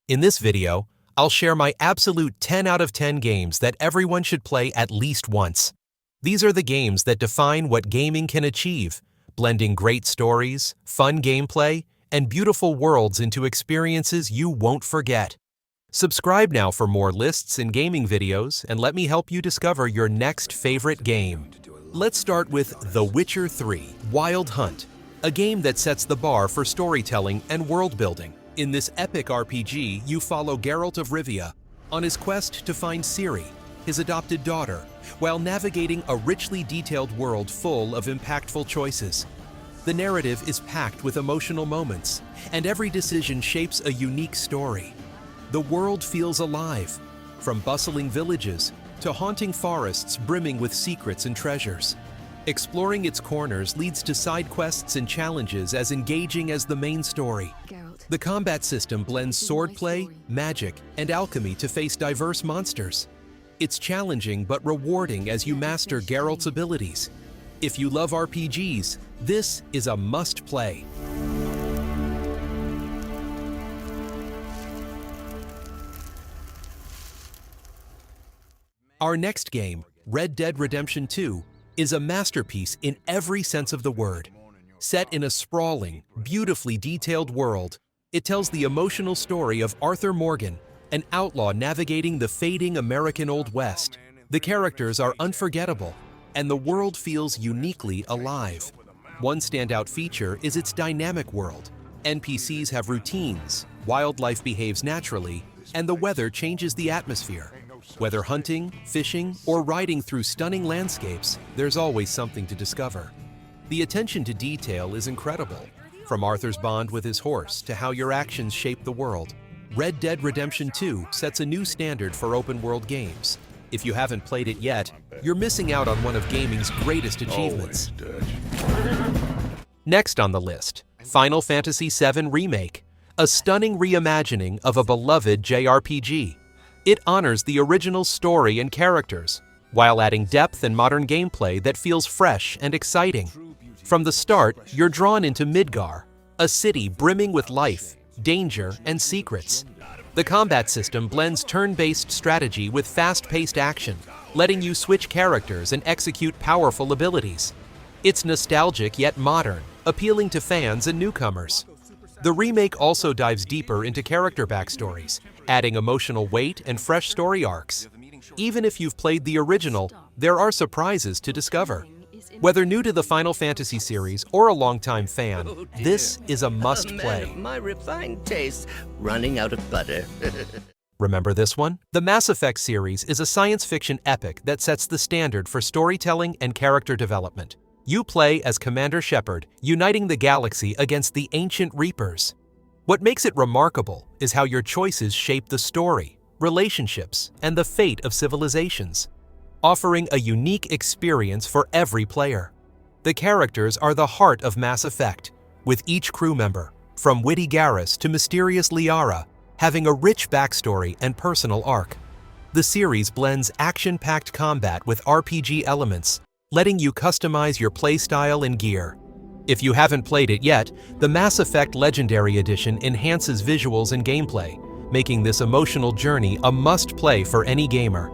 In this video, I'll share my absolute 10 out of 10 games that everyone should play at least once. These are the games that define what gaming can achieve, blending great stories, fun gameplay, and beautiful worlds into experiences you won't forget. Subscribe now for more lists and gaming videos, and let me help you discover your next favorite game. Let's start with The Witcher 3: Wild Hunt, a game that sets the bar for storytelling and world building. In this epic RPG, you follow Geralt of Rivia on his quest to find Ciri, his adopted daughter, while navigating a richly detailed world full of impactful choices. The narrative is packed with emotional moments, and every decision shapes a unique story. The world feels alive, from bustling villages to haunting forests brimming with secrets and treasures. Exploring its corners leads to side quests and challenges as engaging as the main story. The combat system blends swordplay, magic, and alchemy to face diverse monsters. It's challenging but rewarding as you master Geralt's abilities. If you love RPGs, this is a must-play. Our next game, Red Dead Redemption 2, is a masterpiece in every sense of the word. Set in a sprawling, beautifully detailed world, it tells the emotional story of Arthur Morgan, an outlaw navigating the fading American Old West. The characters are unforgettable, and the world feels uniquely alive. One standout feature is its dynamic world. NPCs have routines, wildlife behaves naturally, and the weather changes the atmosphere. Whether hunting, fishing, or riding through stunning landscapes, there's always something to discover. The attention to detail is incredible. From Arthur's bond with his horse to how your actions shape the world, Red Dead Redemption 2 sets a new standard for open-world games. If you haven't played it yet, you're missing out on one of gaming's greatest achievements. Next on the list, Final Fantasy VII Remake, a stunning reimagining of a beloved JRPG. It honors the original story and characters, while adding depth and modern gameplay that feels fresh and exciting. From the start, you're drawn into Midgar, a city brimming with life, danger, and secrets. The combat system blends turn-based strategy with fast-paced action, letting you switch characters and execute powerful abilities. It's nostalgic yet modern, appealing to fans and newcomers. The remake also dives deeper into character backstories, adding emotional weight and fresh story arcs. Even if you've played the original, there are surprises to discover. Whether new to the Final Fantasy series or a longtime fan, this is a must-play. Man of my refined taste, running out of butter. Remember this one? The Mass Effect series is a science fiction epic that sets the standard for storytelling and character development. You play as Commander Shepard, uniting the galaxy against the ancient Reapers. What makes it remarkable is how your choices shape the story, relationships, and the fate of civilizations, offering a unique experience for every player. The characters are the heart of Mass Effect, with each crew member, from witty Garrus to mysterious Liara, having a rich backstory and personal arc. The series blends action-packed combat with RPG elements, letting you customize your playstyle and gear. If you haven't played it yet, the Mass Effect Legendary Edition enhances visuals and gameplay, making this emotional journey a must-play for any gamer.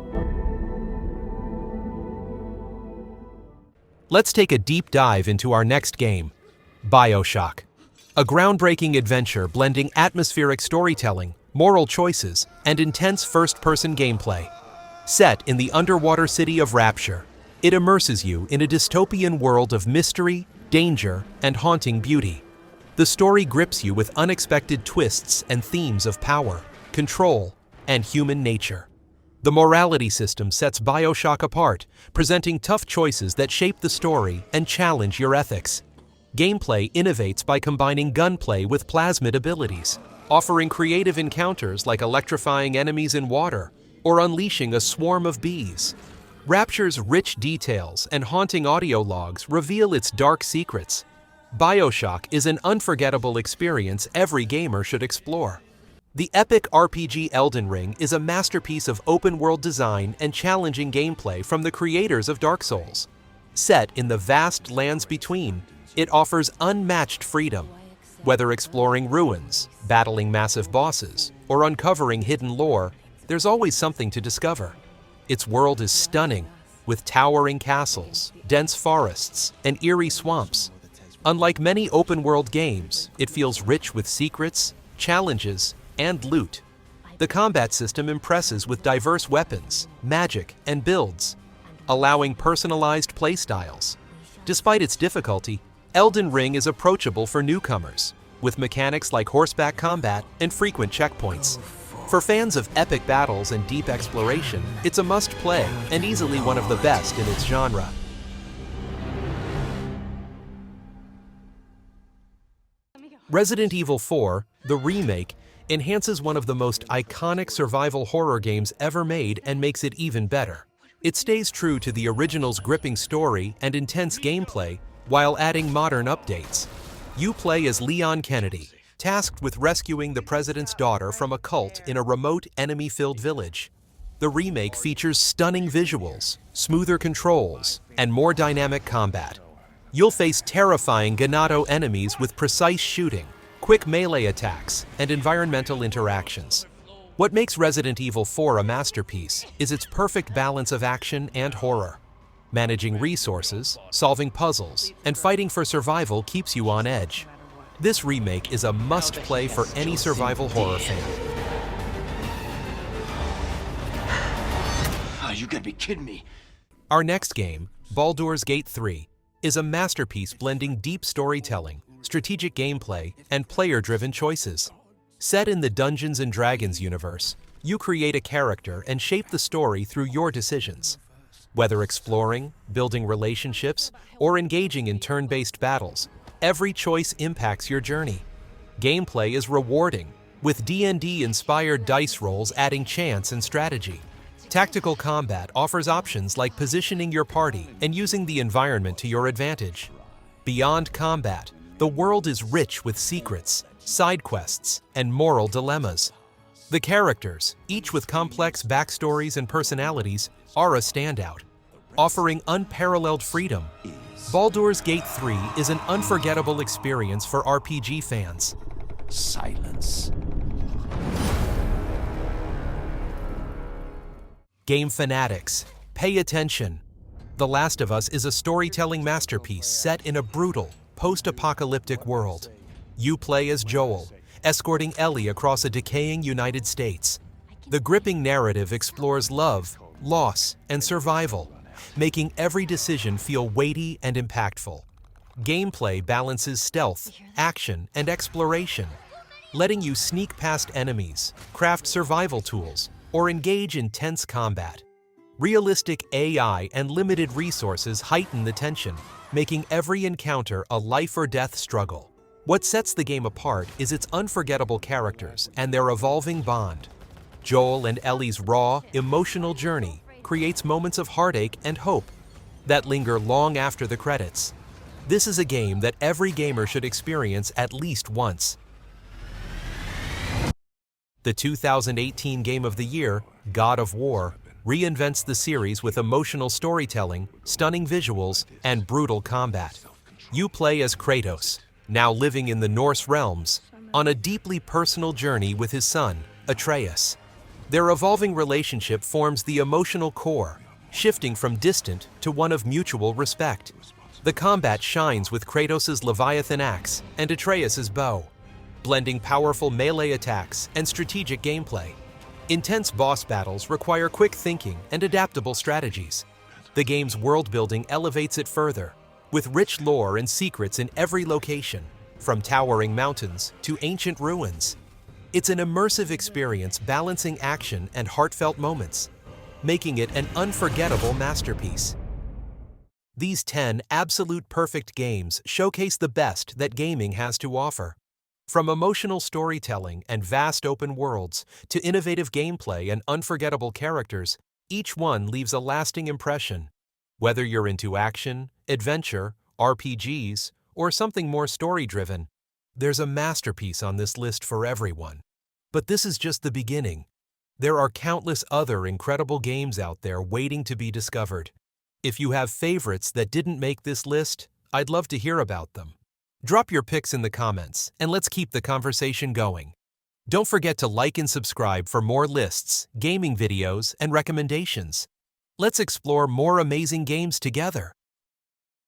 Let's take a deep dive into our next game, Bioshock, a groundbreaking adventure blending atmospheric storytelling, moral choices, and intense first-person gameplay. Set in the underwater city of Rapture, it immerses you in a dystopian world of mystery, danger, and haunting beauty. The story grips you with unexpected twists and themes of power, control, and human nature. The morality system sets Bioshock apart, presenting tough choices that shape the story and challenge your ethics. Gameplay innovates by combining gunplay with plasmid abilities, offering creative encounters like electrifying enemies in water or unleashing a swarm of bees. Rapture's rich details and haunting audio logs reveal its dark secrets. Bioshock is an unforgettable experience every gamer should explore. The epic RPG Elden Ring is a masterpiece of open-world design and challenging gameplay from the creators of Dark Souls. Set in the vast lands between, it offers unmatched freedom. Whether exploring ruins, battling massive bosses, or uncovering hidden lore, there's always something to discover. Its world is stunning, with towering castles, dense forests, and eerie swamps. Unlike many open-world games, it feels rich with secrets, challenges, and loot. The combat system impresses with diverse weapons, magic, and builds, allowing personalized playstyles. Despite its difficulty, Elden Ring is approachable for newcomers, with mechanics like horseback combat and frequent checkpoints. For fans of epic battles and deep exploration, it's a must-play and easily one of the best in its genre. Resident Evil 4, the remake, enhances one of the most iconic survival horror games ever made and makes it even better. It stays true to the original's gripping story and intense gameplay while adding modern updates. You play as Leon Kennedy, tasked with rescuing the president's daughter from a cult in a remote, enemy-filled village. The remake features stunning visuals, smoother controls, and more dynamic combat. You'll face terrifying Ganado enemies with precise shooting, quick melee attacks, and environmental interactions. What makes Resident Evil 4 a masterpiece is its perfect balance of action and horror. Managing resources, solving puzzles, and fighting for survival keeps you on edge. This remake is a must-play for any survival horror fan. Oh, you gotta be kidding me. Our next game, Baldur's Gate 3, is a masterpiece blending deep storytelling, strategic gameplay, and player-driven choices. Set in the Dungeons & Dragons universe, you create a character and shape the story through your decisions. Whether exploring, building relationships, or engaging in turn-based battles, every choice impacts your journey. Gameplay is rewarding, with D&D-inspired dice rolls adding chance and strategy. Tactical combat offers options like positioning your party and using the environment to your advantage. Beyond combat, the world is rich with secrets, side quests, and moral dilemmas. The characters, each with complex backstories and personalities, are a standout, offering unparalleled freedom. Baldur's Gate 3 is an unforgettable experience for RPG fans. Silence. Game fanatics, pay attention. The Last of Us is a storytelling masterpiece set in a brutal, post-apocalyptic world. You play as Joel, escorting Ellie across a decaying United States. The gripping narrative explores love, loss, and survival, making every decision feel weighty and impactful. Gameplay balances stealth, action, and exploration, letting you sneak past enemies, craft survival tools, or engage in tense combat. Realistic AI and limited resources heighten the tension, making every encounter a life-or-death struggle. What sets the game apart is its unforgettable characters and their evolving bond. Joel and Ellie's raw, emotional journey creates moments of heartache and hope that linger long after the credits. This is a game that every gamer should experience at least once. The 2018 Game of the Year, God of War, reinvents the series with emotional storytelling, stunning visuals, and brutal combat. You play as Kratos, now living in the Norse realms, on a deeply personal journey with his son, Atreus. Their evolving relationship forms the emotional core, shifting from distant to one of mutual respect. The combat shines with Kratos' Leviathan axe and Atreus' bow, blending powerful melee attacks and strategic gameplay. Intense boss battles require quick thinking and adaptable strategies. The game's world-building elevates it further, with rich lore and secrets in every location, from towering mountains to ancient ruins. It's an immersive experience balancing action and heartfelt moments, making it an unforgettable masterpiece. These 10 absolute perfect games showcase the best that gaming has to offer. From emotional storytelling and vast open worlds to innovative gameplay and unforgettable characters, each one leaves a lasting impression. Whether you're into action, adventure, RPGs, or something more story-driven, there's a masterpiece on this list for everyone. But this is just the beginning. There are countless other incredible games out there waiting to be discovered. If you have favorites that didn't make this list, I'd love to hear about them. Drop your picks in the comments, and let's keep the conversation going. Don't forget to like and subscribe for more lists, gaming videos, and recommendations. Let's explore more amazing games together.